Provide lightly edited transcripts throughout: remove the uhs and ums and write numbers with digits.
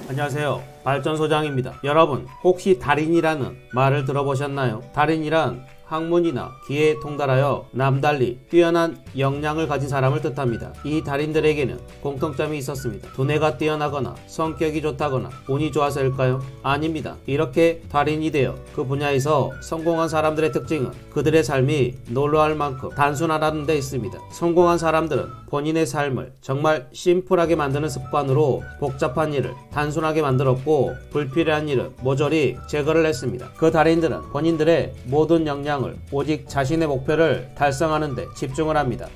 안녕하세요. 발전소장입니다. 여러분 혹시 달인이라는 말을 들어보셨나요? 달인이란 학문이나 기회에 통달하여 남달리 뛰어난 역량을 가진 사람을 뜻합니다. 이 달인들에게는 공통점이 있었습니다. 두뇌가 뛰어나거나 성격이 좋다거나 운이 좋아서일까요? 아닙니다. 이렇게 달인이 되어 그 분야에서 성공한 사람들의 특징은 그들의 삶이 놀라울 만큼 단순하다는 데 있습니다. 성공한 사람들은 본인의 삶을 정말 심플하게 만드는 습관으로 복잡한 일을 단순하게 만들었고 불필요한 일은 모조리 제거를 했습니다. 그 달인들은 본인들의 모든 역량을 오직 자신의 목표를 달성하는 데 집중을 합니다.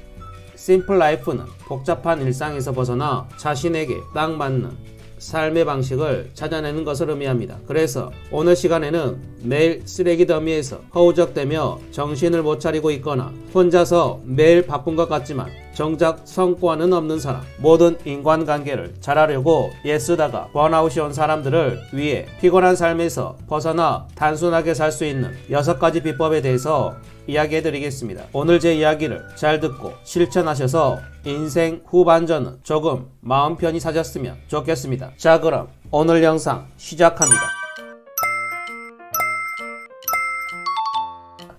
심플 라이프는 복잡한 일상에서 벗어나 자신에게 딱 맞는 삶의 방식을 찾아내는 것을 의미합니다. 그래서 오늘 시간에는 매일 쓰레기 더미에서 허우적대며 정신을 못 차리고 있거나 혼자서 매일 바쁜 것 같지만 정작 성과는 없는 사람, 모든 인간관계를 잘하려고 애쓰다가 번아웃이 온 사람들을 위해 피곤한 삶에서 벗어나 단순하게 살 수 있는 6가지 비법에 대해서 이야기해 드리겠습니다. 오늘 제 이야기를 잘 듣고 실천하셔서 인생 후반전은 조금 마음 편히 사셨으면 좋겠습니다. 자, 그럼 오늘 영상 시작합니다.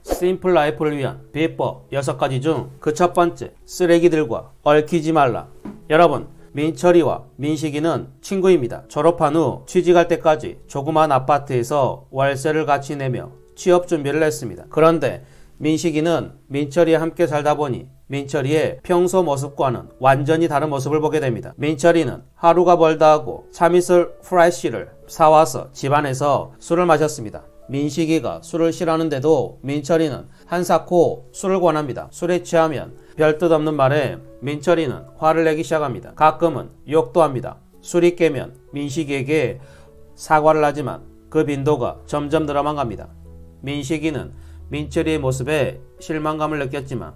심플 라이프를 위한 비법 6가지 중 그 첫 번째, 쓰레기들과 얽히지 말라. 여러분, 민철이와 민식이는 친구입니다. 졸업한 후 취직할 때까지 조그만 아파트에서 월세를 같이 내며 취업 준비를 했습니다. 그런데 민식이는 민철이와 함께 살다 보니 민철이의 평소 모습과는 완전히 다른 모습을 보게 됩니다. 민철이는 하루가 멀다 하고 참이슬 프라이시를 사와서 집안에서 술을 마셨습니다. 민식이가 술을 싫어하는데도 민철이는 한사코 술을 권합니다. 술에 취하면 별뜻 없는 말에 민철이는 화를 내기 시작합니다. 가끔은 욕도 합니다. 술이 깨면 민식이에게 사과를 하지만 그 빈도가 점점 늘어만 갑니다. 민식이는 민철이의 모습에 실망감을 느꼈지만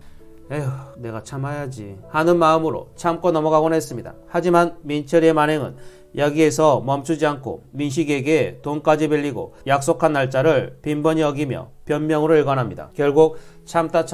에휴, 내가 참아야지 하는 마음으로 참고 넘어가곤 했습니다. 하지만 민철이의 만행은 여기에서 멈추지 않고 민식이에게 돈까지 빌리고 약속한 날짜를 빈번히 어기며 변명으로 일관합니다. 결국 참다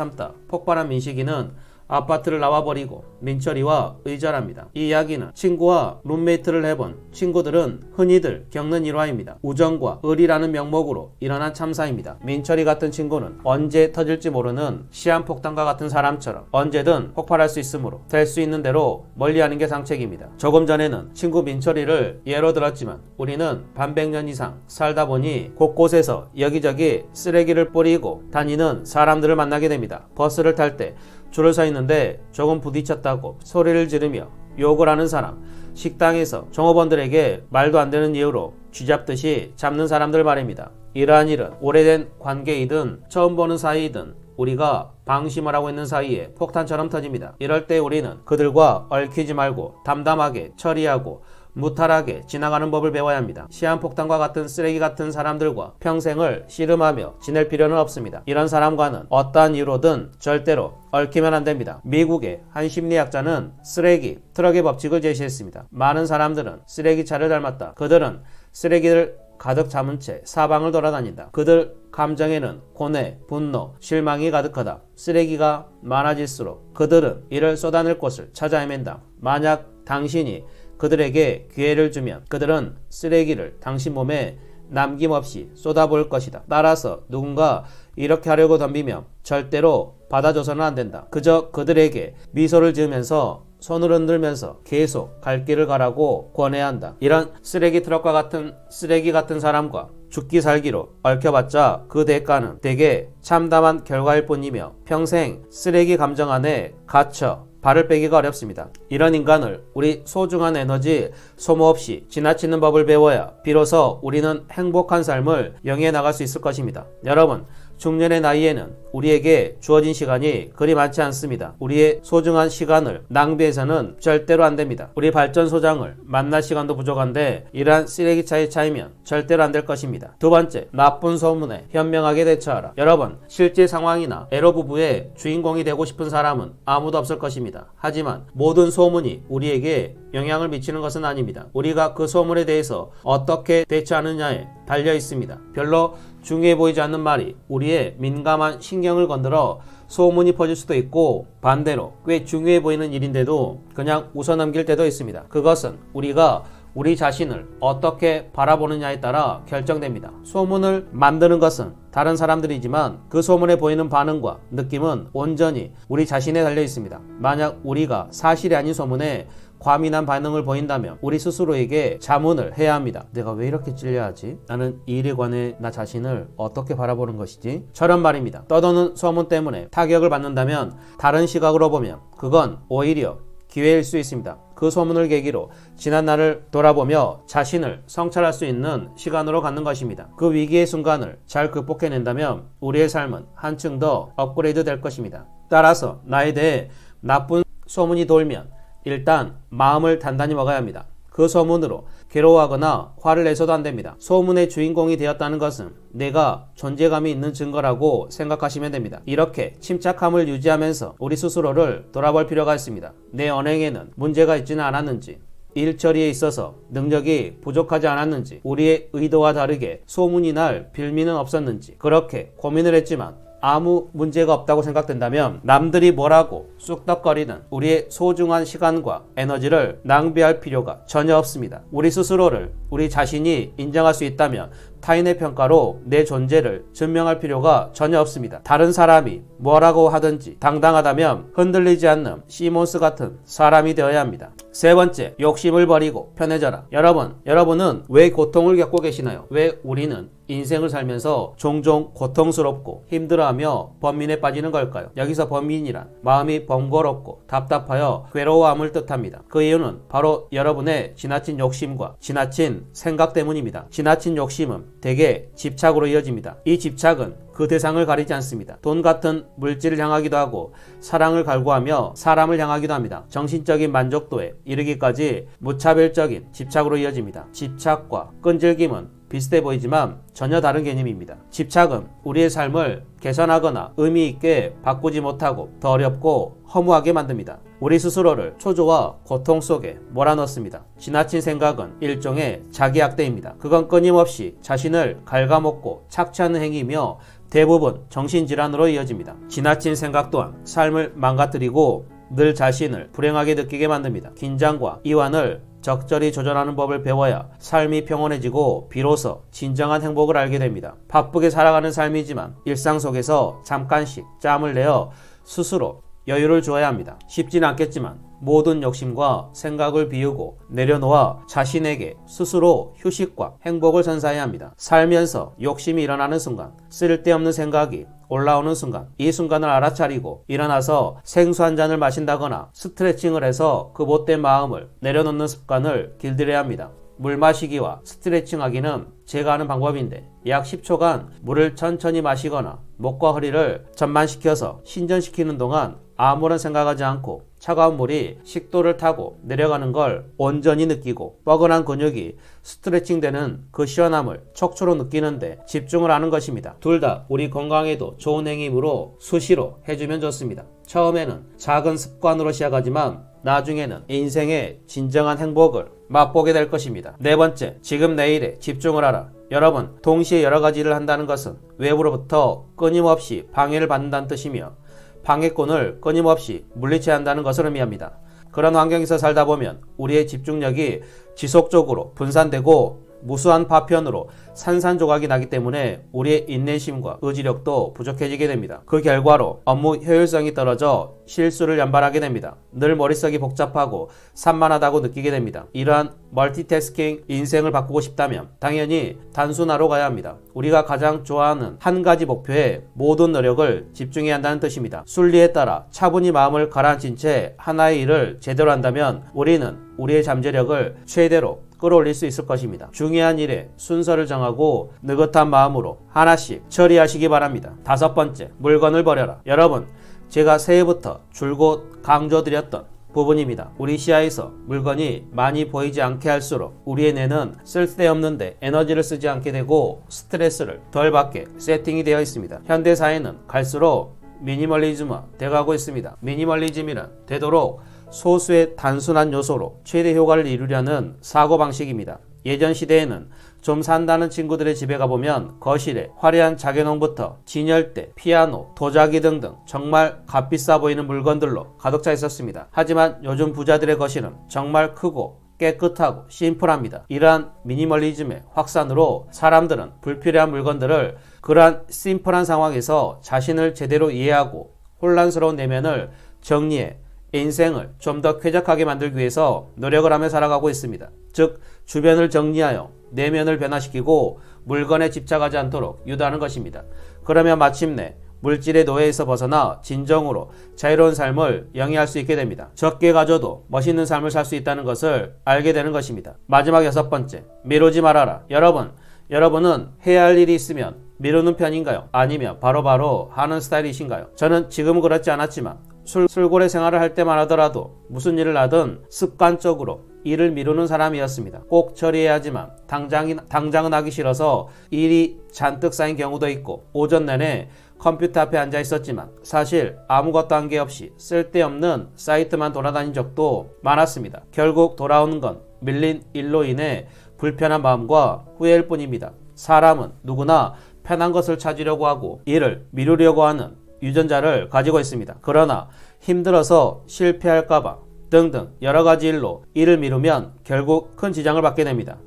폭발한 민식이는 아파트를 나와버리고 민철이와 의절합니다. 이 이야기는 친구와 룸메이트를 해본 친구들은 흔히들 겪는 일화입니다. 우정과 의리라는 명목으로 일어난 참사입니다. 민철이 같은 친구는 언제 터질지 모르는 시한폭탄과 같은 사람처럼 언제든 폭발할 수 있으므로 될 수 있는 대로 멀리하는 게 상책입니다. 조금 전에는 친구 민철이를 예로 들었지만 우리는 반백년 이상 살다 보니 곳곳에서 여기저기 쓰레기를 뿌리고 다니는 사람들을 만나게 됩니다. 버스를 탈 때 줄을 서 있는데 조금 부딪혔다고 소리를 지르며 욕을 하는 사람, 식당에서 종업원들에게 말도 안 되는 이유로 쥐잡듯이 잡는 사람들 말입니다. 이러한 일은 오래된 관계이든 처음 보는 사이이든 우리가 방심을 하고 있는 사이에 폭탄처럼 터집니다. 이럴 때 우리는 그들과 얽히지 말고 담담하게 처리하고 무탈하게 지나가는 법을 배워야 합니다. 시한폭탄과 같은 쓰레기 같은 사람들과 평생을 씨름하며 지낼 필요는 없습니다. 이런 사람과는 어떠한 이유로든 절대로 얽히면 안 됩니다. 미국의 한 심리학자는 쓰레기 트럭의 법칙을 제시했습니다. 많은 사람들은 쓰레기차를 닮았다. 그들은 쓰레기를 가득 잡은 채 사방을 돌아다닌다. 그들 감정에는 고뇌, 분노, 실망이 가득하다. 쓰레기가 많아질수록 그들은 이를 쏟아낼 곳을 찾아 헤맨다. 만약 당신이 그들에게 기회를 주면 그들은 쓰레기를 당신 몸에 남김없이 쏟아부을 것이다. 따라서 누군가 이렇게 하려고 덤비면 절대로 받아줘서는 안 된다. 그저 그들에게 미소를 지으면서 손을 흔들면서 계속 갈 길을 가라고 권해야 한다. 이런 쓰레기 트럭과 같은 쓰레기 같은 사람과 죽기 살기로 얽혀봤자 그 대가는 대개 참담한 결과일 뿐이며 평생 쓰레기 감정 안에 갇혀 발을 빼기가 어렵습니다. 이런 인간을 우리 소중한 에너지 소모 없이 지나치는 법을 배워야 비로소 우리는 행복한 삶을 영위해 나갈 수 있을 것입니다. 여러분, 중년의 나이에는 우리에게 주어진 시간이 그리 많지 않습니다. 우리의 소중한 시간을 낭비해서는 절대로 안 됩니다. 우리 발전소장을 만날 시간도 부족한데 이러한 쓰레기차에 차이면 절대로 안 될 것입니다. 두 번째, 나쁜 소문에 현명하게 대처하라. 여러분, 실제 상황이나 에러 부부의 주인공이 되고 싶은 사람은 아무도 없을 것입니다. 하지만 모든 소문이 우리에게 영향을 미치는 것은 아닙니다. 우리가 그 소문에 대해서 어떻게 대처하느냐에 달려 있습니다. 별로 중요해 보이지 않는 말이 우리의 민감한 신경을 건드려 소문이 퍼질 수도 있고 반대로 꽤 중요해 보이는 일인데도 그냥 웃어넘길 때도 있습니다. 그것은 우리가 우리 자신을 어떻게 바라보느냐에 따라 결정됩니다. 소문을 만드는 것은 다른 사람들이지만 그 소문에 보이는 반응과 느낌은 온전히 우리 자신에 달려 있습니다. 만약 우리가 사실이 아닌 소문에 과민한 반응을 보인다면 우리 스스로에게 자문을 해야 합니다. 내가 왜 이렇게 찔려하지? 나는 이 일에 관해 나 자신을 어떻게 바라보는 것이지? 저런 말입니다. 떠도는 소문 때문에 타격을 받는다면 다른 시각으로 보면 그건 오히려 기회일 수 있습니다. 그 소문을 계기로 지난 날을 돌아보며 자신을 성찰할 수 있는 시간으로 갖는 것입니다. 그 위기의 순간을 잘 극복해낸다면 우리의 삶은 한층 더 업그레이드 될 것입니다. 따라서 나에 대해 나쁜 소문이 돌면 일단 마음을 단단히 먹어야 합니다. 그 소문으로 괴로워하거나 화를 내서도 안 됩니다. 소문의 주인공이 되었다는 것은 내가 존재감이 있는 증거라고 생각하시면 됩니다. 이렇게 침착함을 유지하면서 우리 스스로를 돌아볼 필요가 있습니다. 내 언행에는 문제가 있지는 않았는지, 일 처리에 있어서 능력이 부족하지 않았는지, 우리의 의도와 다르게 소문이 날 빌미는 없었는지, 그렇게 고민을 했지만 아무 문제가 없다고 생각된다면 남들이 뭐라고 쑥덕거리는 우리의 소중한 시간과 에너지를 낭비할 필요가 전혀 없습니다. 우리 스스로를 우리 자신이 인정할 수 있다면 타인의 평가로 내 존재를 증명할 필요가 전혀 없습니다. 다른 사람이 뭐라고 하든지 당당하다면 흔들리지 않는 시몬스 같은 사람이 되어야 합니다. 세 번째, 욕심을 버리고 편해져라. 여러분은 왜 고통을 겪고 계시나요? 왜 우리는 인생을 살면서 종종 고통스럽고 힘들어하며 번민에 빠지는 걸까요? 여기서 번민이란 마음이 번거롭고 답답하여 괴로워함을 뜻합니다. 그 이유는 바로 여러분의 지나친 욕심과 지나친 생각 때문입니다. 지나친 욕심은 대개 집착으로 이어집니다. 이 집착은 그 대상을 가리지 않습니다. 돈 같은 물질을 향하기도 하고 사랑을 갈구하며 사람을 향하기도 합니다. 정신적인 만족도에 이르기까지 무차별적인 집착으로 이어집니다. 집착과 끈질김은 비슷해 보이지만 전혀 다른 개념입니다. 집착은 우리의 삶을 개선하거나 의미 있게 바꾸지 못하고 더 어렵고 허무하게 만듭니다. 우리 스스로를 초조와 고통 속에 몰아넣습니다. 지나친 생각은 일종의 자기학대입니다. 그건 끊임없이 자신을 갉아먹고 착취하는 행위이며 대부분 정신질환으로 이어집니다. 지나친 생각 또한 삶을 망가뜨리고 늘 자신을 불행하게 느끼게 만듭니다. 긴장과 이완을 적절히 조절하는 법을 배워야 삶이 평온해지고 비로소 진정한 행복을 알게 됩니다. 바쁘게 살아가는 삶이지만 일상 속에서 잠깐씩 짬을 내어 스스로 여유를 주어야 합니다. 쉽진 않겠지만 모든 욕심과 생각을 비우고 내려놓아 자신에게 스스로 휴식과 행복을 선사해야 합니다. 살면서 욕심이 일어나는 순간, 쓸데없는 생각이 올라오는 순간, 이 순간을 알아차리고 일어나서 생수 한 잔을 마신다거나 스트레칭을 해서 그 못된 마음을 내려놓는 습관을 길들여야 합니다. 물 마시기와 스트레칭하기는 제가 하는 방법인데 약 10초간 물을 천천히 마시거나 목과 허리를 전만시켜서 신전시키는 동안 아무런 생각하지 않고 차가운 물이 식도를 타고 내려가는 걸 온전히 느끼고 뻐근한 근육이 스트레칭되는 그 시원함을 척추로 느끼는데 집중을 하는 것입니다. 둘 다 우리 건강에도 좋은 행위이므로 수시로 해주면 좋습니다. 처음에는 작은 습관으로 시작하지만 나중에는 인생의 진정한 행복을 맛보게 될 것입니다. 네 번째, 지금 내일에 집중을 하라. 여러분, 동시에 여러 가지 일을 한다는 것은 외부로부터 끊임없이 방해를 받는다는 뜻이며 방해꾼을 끊임없이 물리쳐야 한다는 것을 의미합니다. 그런 환경에서 살다 보면 우리의 집중력이 지속적으로 분산되고 무수한 파편으로 산산조각이 나기 때문에 우리의 인내심과 의지력도 부족해지게 됩니다. 그 결과로 업무 효율성이 떨어져 실수를 연발하게 됩니다. 늘 머릿속이 복잡하고 산만하다고 느끼게 됩니다. 이러한 멀티태스킹 인생을 바꾸고 싶다면 당연히 단순화로 가야 합니다. 우리가 가장 좋아하는 한 가지 목표에 모든 노력을 집중해야 한다는 뜻입니다. 순리에 따라 차분히 마음을 가라앉힌 채 하나의 일을 제대로 한다면 우리는 우리의 잠재력을 최대로 끌어올릴 수 있을 것입니다. 중요한 일에 순서를 정하고 느긋한 마음으로 하나씩 처리하시기 바랍니다. 다섯 번째, 물건을 버려라. 여러분, 제가 새해부터 줄곧 강조드렸던 부분입니다. 우리 시야에서 물건이 많이 보이지 않게 할수록 우리의 뇌는 쓸데없는데 에너지를 쓰지 않게 되고 스트레스를 덜 받게 세팅이 되어 있습니다. 현대사회는 갈수록 미니멀리즘화 돼가고 있습니다. 미니멀리즘이란 되도록 소수의 단순한 요소로 최대 효과를 이루려는 사고방식입니다. 예전 시대에는 좀 산다는 친구들의 집에 가보면 거실에 화려한 자개농부터 진열대, 피아노, 도자기 등등 정말 값비싸 보이는 물건들로 가득 차 있었습니다. 하지만 요즘 부자들의 거실은 정말 크고 깨끗하고 심플합니다. 이러한 미니멀리즘의 확산으로 사람들은 불필요한 물건들을 그러한 심플한 상황에서 자신을 제대로 이해하고 혼란스러운 내면을 정리해 인생을 좀 더 쾌적하게 만들기 위해서 노력을 하며 살아가고 있습니다. 즉 주변을 정리하여 내면을 변화시키고 물건에 집착하지 않도록 유도하는 것입니다. 그러면 마침내 물질의 노예에서 벗어나 진정으로 자유로운 삶을 영위할 수 있게 됩니다. 적게 가져도 멋있는 삶을 살 수 있다는 것을 알게 되는 것입니다. 마지막 6번째, 미루지 말아라. 여러분은 해야 할 일이 있으면 미루는 편인가요? 아니면 바로바로 하는 스타일이신가요? 저는 지금은 그렇지 않았지만 술고래 생활을 할 때만 하더라도 무슨 일을 하든 습관적으로 일을 미루는 사람이었습니다. 꼭 처리해야 하지만 당장은 하기 싫어서 일이 잔뜩 쌓인 경우도 있고 오전 내내 컴퓨터 앞에 앉아 있었지만 사실 아무것도 한 게 없이 쓸데없는 사이트만 돌아다닌 적도 많았습니다. 결국 돌아오는 건 밀린 일로 인해 불편한 마음과 후회일 뿐입니다. 사람은 누구나 편한 것을 찾으려고 하고 일을 미루려고 하는 유전자를 가지고 있습니다. 그러나 힘들어서 실패할까봐 등등 여러가지 일로 일을 미루면 결국 큰 지장을 받게 됩니다.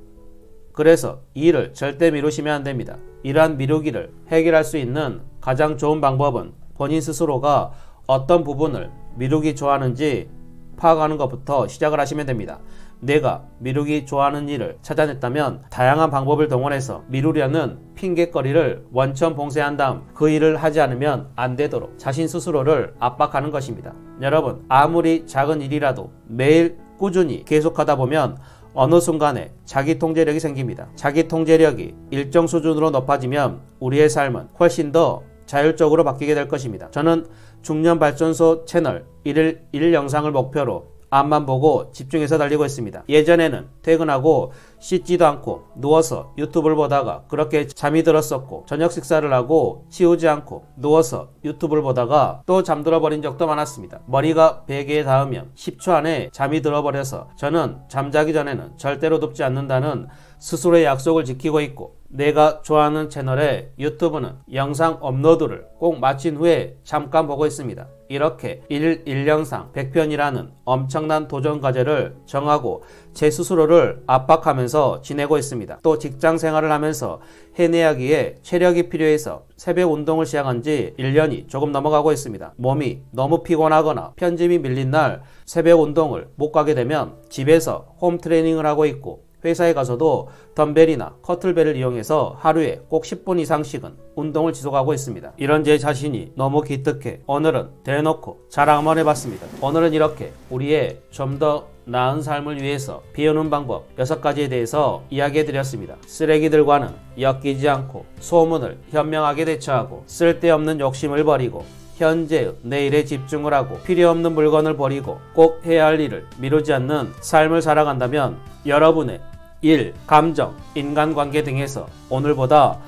그래서 이 일을 절대 미루시면 안됩니다. 이러한 미루기를 해결할 수 있는 가장 좋은 방법은 본인 스스로가 어떤 부분을 미루기 좋아하는지 파악하는 것부터 시작을 하시면 됩니다. 내가 미루기 좋아하는 일을 찾아냈다면 다양한 방법을 동원해서 미루려는 핑곗거리를 원천 봉쇄한 다음 그 일을 하지 않으면 안 되도록 자신 스스로를 압박하는 것입니다. 여러분, 아무리 작은 일이라도 매일 꾸준히 계속하다 보면 어느 순간에 자기 통제력이 생깁니다. 자기 통제력이 일정 수준으로 높아지면 우리의 삶은 훨씬 더 자율적으로 바뀌게 될 것입니다. 저는 중년발전소 채널 1일 영상을 목표로 앞만 보고 집중해서 달리고 있습니다. 예전에는 퇴근하고 씻지도 않고 누워서 유튜브를 보다가 그렇게 잠이 들었었고 저녁 식사를 하고 치우지 않고 누워서 유튜브를 보다가 또 잠들어 버린 적도 많았습니다. 머리가 베개에 닿으면 10초 안에 잠이 들어버려서 저는 잠자기 전에는 절대로 눕지 않는다는 스스로의 약속을 지키고 있고 내가 좋아하는 채널의 유튜브는 영상 업로드를 꼭 마친 후에 잠깐 보고 있습니다. 이렇게 1영상 100편이라는 엄청난 도전 과제를 정하고 제 스스로를 압박하면서 지내고 있습니다. 또 직장 생활을 하면서 해내야기에 체력이 필요해서 새벽 운동을 시작한 지 1년이 조금 넘어가고 있습니다. 몸이 너무 피곤하거나 편집이 밀린 날 새벽 운동을 못 가게 되면 집에서 홈 트레이닝을 하고 있고 회사에 가서도 덤벨이나 커틀벨을 이용해서 하루에 꼭 10분 이상씩은 운동을 지속하고 있습니다. 이런 제 자신이 너무 기특해 오늘은 대놓고 자랑 한번 해봤습니다. 오늘은 이렇게 우리의 좀 더 나은 삶을 위해서 비우는 방법 6가지에 대해서 이야기해드렸습니다. 쓰레기들과는 엮이지 않고 소문을 현명하게 대처하고 쓸데없는 욕심을 버리고 현재의 내일에 집중을 하고 필요없는 물건을 버리고 꼭 해야 할 일을 미루지 않는 삶을 살아간다면 여러분의 일, 감정, 인간관계 등에서 오늘보다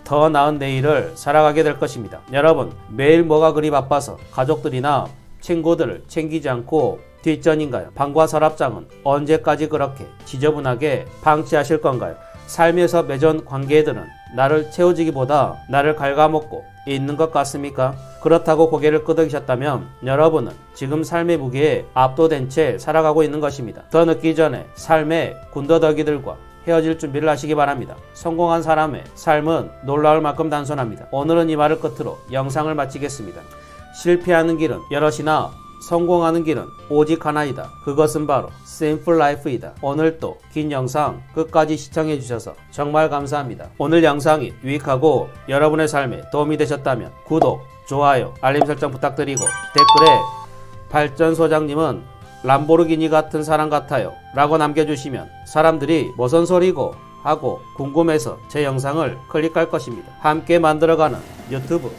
더 나은 내일을 살아가게 될 것입니다. 여러분, 매일 뭐가 그리 바빠서 가족들이나 친구들을 챙기지 않고 뒷전인가요? 방과 서랍장은 언제까지 그렇게 지저분하게 방치하실 건가요? 삶에서 맺은 관계들은 나를 채워주기보다 나를 갉아먹고 있는 것 같습니까? 그렇다고 고개를 끄덕이셨다면 여러분은 지금 삶의 무게에 압도된 채 살아가고 있는 것입니다. 더 늦기 전에 삶의 군더더기들과 헤어질 준비를 하시기 바랍니다. 성공한 사람의 삶은 놀라울 만큼 단순합니다. 오늘은 이 말을 끝으로 영상을 마치겠습니다. 실패하는 길은 여럿이나 성공하는 길은 오직 하나이다. 그것은 바로 Simple Life이다. 오늘도 긴 영상 끝까지 시청해 주셔서 정말 감사합니다. 오늘 영상이 유익하고 여러분의 삶에 도움이 되셨다면 구독, 좋아요, 알림 설정 부탁드리고 댓글에 발전소장님은 람보르기니 같은 사람 같아요 라고 남겨주시면 사람들이 무슨 소리고 하고 궁금해서 제 영상을 클릭할 것입니다. 함께 만들어가는 유튜브